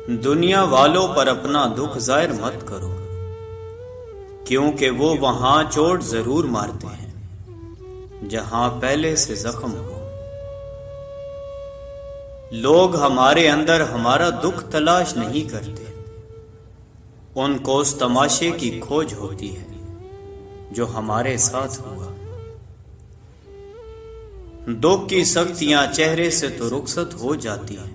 دنیا والوں پر اپنا دکھ ظاہر مت کرو، کیونکہ وہ وہاں چوٹ ضرور مارتے ہیں جہاں پہلے سے زخم ہو۔ لوگ ہمارے اندر ہمارا دکھ تلاش نہیں کرتے، ان کو اس تماشے کی کھوج ہوتی ہے جو ہمارے ساتھ ہوا۔ دکھ کی سختیاں چہرے سے تو رخصت ہو جاتی ہیں،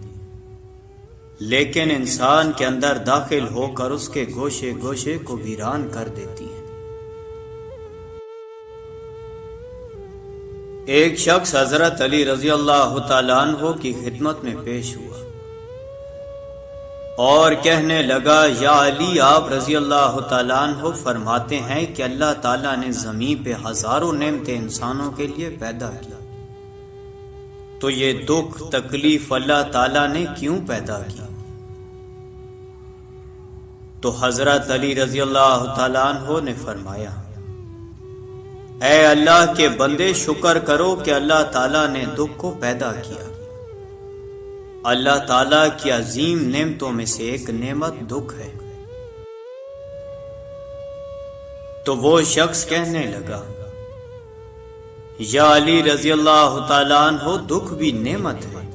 لیکن انسان کے اندر داخل ہو کر اس کے گوشے گوشے کو ویران کر دیتی ہیں۔ ایک شخص حضرت علی رضی اللہ تعالیٰ عنہ کی خدمت میں پیش ہوا اور کہنے لگا، یا علی، آپ رضی اللہ تعالیٰ عنہ فرماتے ہیں کہ اللہ تعالیٰ نے زمین پہ ہزاروں نعمتیں انسانوں کے لیے پیدا کی، تو یہ دکھ تکلیف اللہ تعالیٰ نے کیوں پیدا کی؟ تو حضرت علی رضی اللہ تعالیٰ عنہ نے فرمایا، اے اللہ کے بندے، شکر کرو کہ اللہ تعالیٰ نے دکھ کو پیدا کیا۔ اللہ تعالیٰ کی عظیم نعمتوں میں سے ایک نعمت دکھ ہے۔ تو وہ شخص کہنے لگا، یا علی رضی اللہ تعالیٰ عنہ، دکھ بھی نعمت ہے۔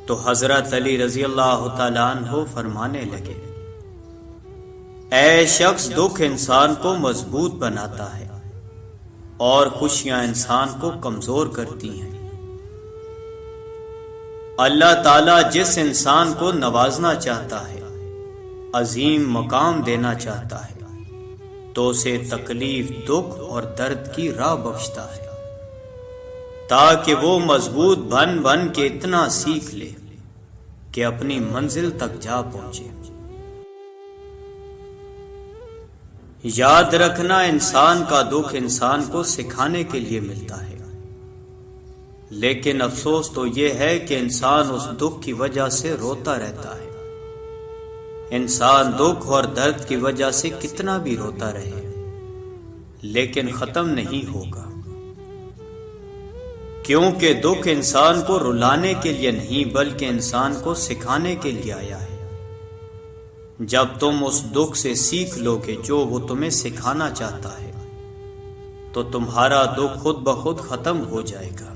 تو حضرت علی رضی اللہ تعالیٰ عنہ فرمانے لگے، اے شخص، دکھ انسان کو مضبوط بناتا ہے اور خوشیاں انسان کو کمزور کرتی ہیں۔ اللہ تعالیٰ جس انسان کو نوازنا چاہتا ہے، عظیم مقام دینا چاہتا ہے، تو اسے تکلیف، دکھ اور درد کی راہ بخشتا ہے، تاکہ وہ مضبوط بن بن کے اتنا سیکھ لے کہ اپنی منزل تک جا پہنچے۔ یاد رکھنا، انسان کا دکھ انسان کو سکھانے کے لیے ملتا ہے، لیکن افسوس تو یہ ہے کہ انسان اس دکھ کی وجہ سے روتا رہتا ہے۔ انسان دکھ اور درد کی وجہ سے کتنا بھی روتا رہے، لیکن ختم نہیں ہوگا، کیونکہ دکھ انسان کو رلانے کے لیے نہیں بلکہ انسان کو سکھانے کے لیے آیا ہے۔ جب تم اس دکھ سے سیکھ لو گے جو وہ تمہیں سکھانا چاہتا ہے، تو تمہارا دکھ خود بخود ختم ہو جائے گا۔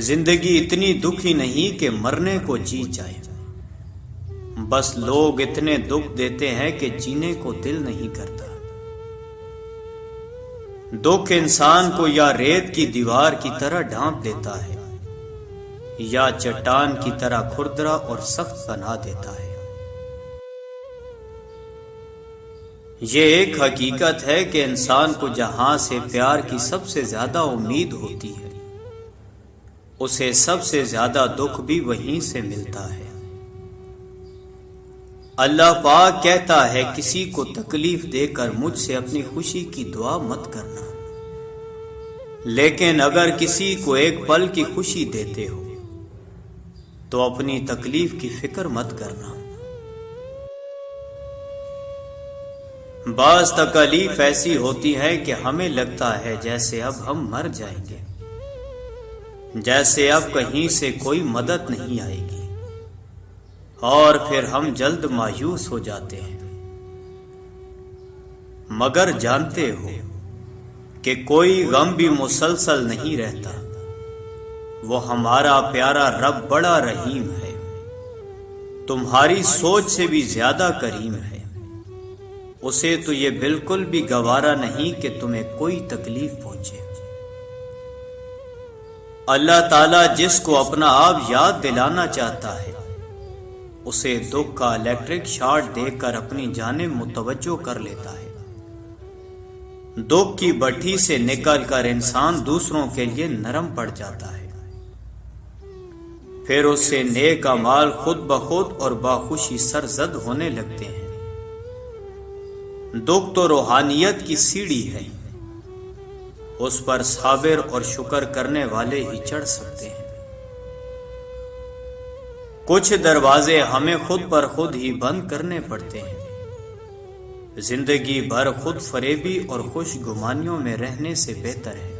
زندگی اتنی دکھی نہیں کہ مرنے کو جی جائے، بس لوگ اتنے دکھ دیتے ہیں کہ جینے کو دل نہیں کرتا۔ دکھ انسان کو یا ریت کی دیوار کی طرح ڈھانپ دیتا ہے یا چٹان کی طرح کھردرا اور سخت بنا دیتا ہے۔ یہ ایک حقیقت ہے کہ انسان کو جہاں سے پیار کی سب سے زیادہ امید ہوتی ہے، اسے سب سے زیادہ دکھ بھی وہیں سے ملتا ہے۔ اللہ پاک کہتا ہے، کسی کو تکلیف دے کر مجھ سے اپنی خوشی کی دعا مت کرنا، لیکن اگر کسی کو ایک پل کی خوشی دیتے ہو تو اپنی تکلیف کی فکر مت کرنا۔ بعض تکلیف ایسی ہوتی ہے کہ ہمیں لگتا ہے جیسے اب ہم مر جائیں گے، جیسے اب کہیں سے کوئی مدد نہیں آئے گی، اور پھر ہم جلد مایوس ہو جاتے ہیں۔ مگر جانتے ہو کہ کوئی غم بھی مسلسل نہیں رہتا، وہ ہمارا پیارا رب بڑا رحیم ہے، تمہاری سوچ سے بھی زیادہ کریم ہے۔ اسے تو یہ بالکل بھی گوارا نہیں کہ تمہیں کوئی تکلیف پہنچے۔ اللہ تعالیٰ جس کو اپنا آپ یاد دلانا چاہتا ہے، اسے دکھ کا الیکٹرک شارٹ دے کر اپنی جانب متوجہ کر لیتا ہے۔ دکھ کی بھٹی سے نکل کر انسان دوسروں کے لیے نرم پڑ جاتا ہے، پھر اس سے نیک اعمال خود بخود اور باخوشی سرزد ہونے لگتے ہیں۔ دکھ تو روحانیت کی سیڑھی ہے، اس پر صابر اور شکر کرنے والے ہی چڑھ سکتے ہیں۔ کچھ دروازے ہمیں خود پر خود ہی بند کرنے پڑتے ہیں۔ زندگی بھر خود فریبی اور خوش گمانیوں میں رہنے سے بہتر ہے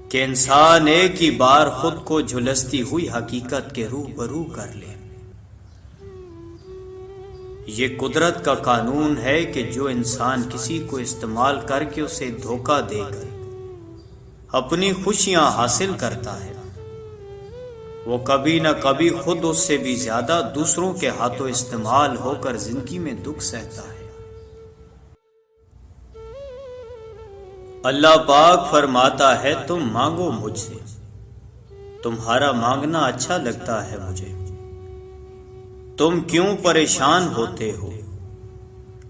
کہ انسان ایک ہی بار خود کو جھلستی ہوئی حقیقت کے روبرو کر لے۔ یہ قدرت کا قانون ہے کہ جو انسان کسی کو استعمال کر کے اسے دھوکہ دے کر اپنی خوشیاں حاصل کرتا ہے، وہ کبھی نہ کبھی خود اس سے بھی زیادہ دوسروں کے ہاتھوں استعمال ہو کر زندگی میں دکھ سہتا ہے۔ اللہ پاک فرماتا ہے تم مانگو مجھ سے، تمہارا مانگنا اچھا لگتا ہے مجھے۔ تم کیوں پریشان ہوتے ہو؟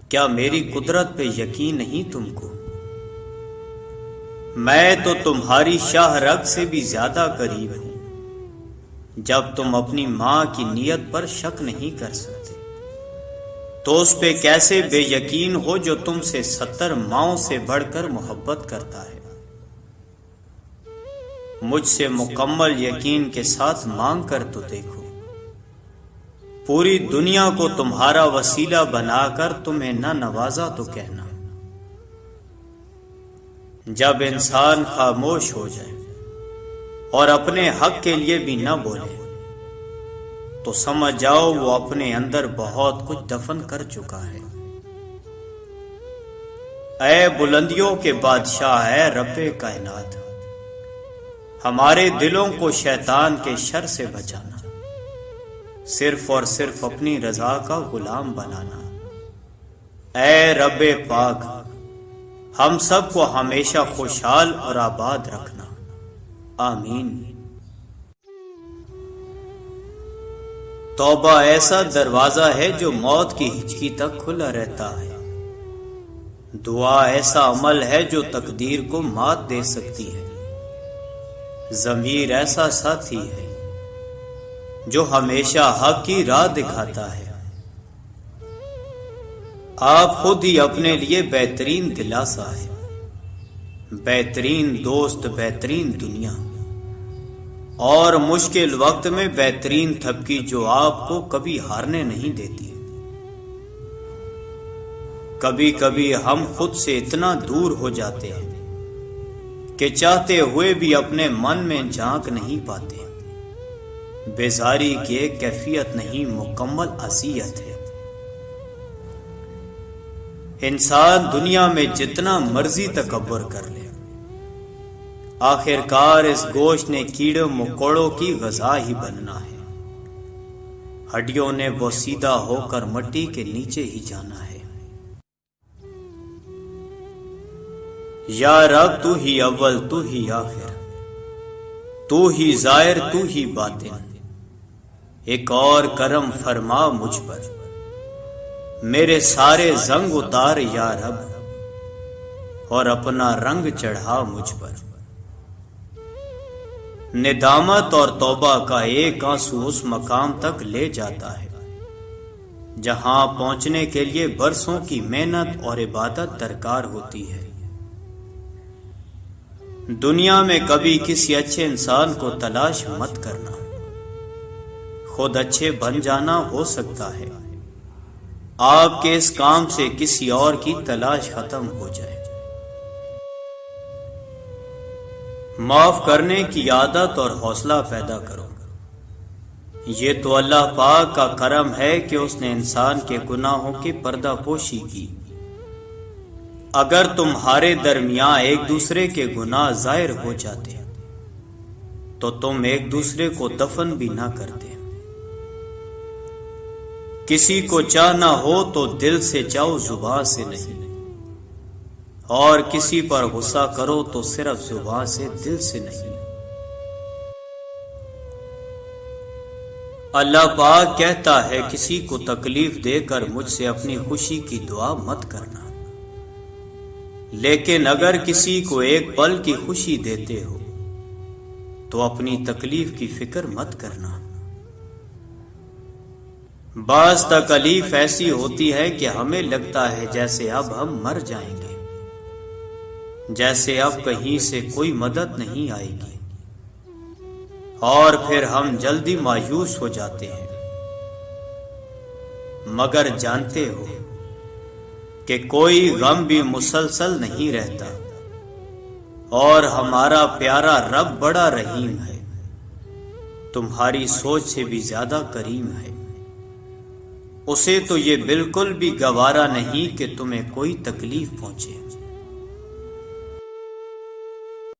کیا میری قدرت پہ یقین نہیں تم کو؟ میں تو تمہاری شاہ رگ سے بھی زیادہ قریب ہوں۔ جب تم اپنی ماں کی نیت پر شک نہیں کر سکتے تو اس پہ کیسے بے یقین ہو جو تم سے 70 ماؤں سے بڑھ کر محبت کرتا ہے؟ مجھ سے مکمل یقین کے ساتھ مانگ کر تو دیکھو، پوری دنیا کو تمہارا وسیلہ بنا کر تمہیں نہ نوازا تو کہنا۔ جب انسان خاموش ہو جائے اور اپنے حق کے لیے بھی نہ بولے تو سمجھ جاؤ وہ اپنے اندر بہت کچھ دفن کر چکا ہے۔ اے بلندیوں کے بادشاہ، اے رب کائنات، ہمارے دلوں کو شیطان کے شر سے بچانا، صرف اور صرف اپنی رضا کا غلام بنانا۔ اے رب پاک، ہم سب کو ہمیشہ خوشحال اور آباد رکھنا، آمین۔ توبہ ایسا دروازہ ہے جو موت کی ہچکی تک کھلا رہتا ہے۔ دعا ایسا عمل ہے جو تقدیر کو مات دے سکتی ہے۔ ضمیر ایسا ساتھی ہے جو ہمیشہ حق کی راہ دکھاتا ہے۔ آپ خود ہی اپنے لیے بہترین دلاسا ہے، بہترین دوست، بہترین دنیا، اور مشکل وقت میں بہترین تھپکی جو آپ کو کبھی ہارنے نہیں دیتی۔ کبھی کبھی ہم خود سے اتنا دور ہو جاتے ہیں کہ چاہتے ہوئے بھی اپنے من میں جھانک نہیں پاتے۔ بیزاری کی ایک کیفیت نہیں، مکمل اذیت ہے۔ انسان دنیا میں جتنا مرضی تکبر کر لے، آخر کار اس گوشت نے کیڑے مکوڑوں کی غذا ہی بننا ہے۔ ہڈیوں نے بوسیدہ ہو کر مٹی کے نیچے ہی جانا ہے۔ یا رب تو ہی اول، تو ہی آخر، تو ہی ظاہر، تو ہی باطن، ایک اور کرم فرما مجھ پر، میرے سارے زنگ اتار یا رب، اور اپنا رنگ چڑھا مجھ پر۔ ندامت اور توبہ کا ایک آنسو اس مقام تک لے جاتا ہے جہاں پہنچنے کے لیے برسوں کی محنت اور عبادت درکار ہوتی ہے۔ دنیا میں کبھی کسی اچھے انسان کو تلاش مت کرنا، خود اچھے بن جانا ہو سکتا ہے آپ کے اس کام سے کسی اور کی تلاش ختم ہو جائے۔ معاف کرنے کی عادت اور حوصلہ پیدا کرو۔ یہ تو اللہ پاک کا کرم ہے کہ اس نے انسان کے گناہوں کی پردہ پوشی کی۔ اگر تمہارے درمیان ایک دوسرے کے گناہ ظاہر ہو جاتے تو تم ایک دوسرے کو دفن بھی نہ کرتے۔ کسی کو چاہنا ہو تو دل سے چاہو، زبان سے نہیں، اور کسی پر غصہ کرو تو صرف زبان سے، دل سے نہیں۔ اللہ پاک کہتا ہے کسی کو تکلیف دے کر مجھ سے اپنی خوشی کی دعا مت کرنا، لیکن اگر کسی کو ایک پل کی خوشی دیتے ہو تو اپنی تکلیف کی فکر مت کرنا۔ بعض تکلیف ایسی ہوتی ہے کہ ہمیں لگتا ہے جیسے اب ہم مر جائیں گے، جیسے اب کہیں سے کوئی مدد نہیں آئے گی، اور پھر ہم جلدی مایوس ہو جاتے ہیں۔ مگر جانتے ہو کہ کوئی غم بھی مسلسل نہیں رہتا، اور ہمارا پیارا رب بڑا رحیم ہے، تمہاری سوچ سے بھی زیادہ کریم ہے۔ اسے تو یہ بالکل بھی گوارا نہیں کہ تمہیں کوئی تکلیف پہنچے۔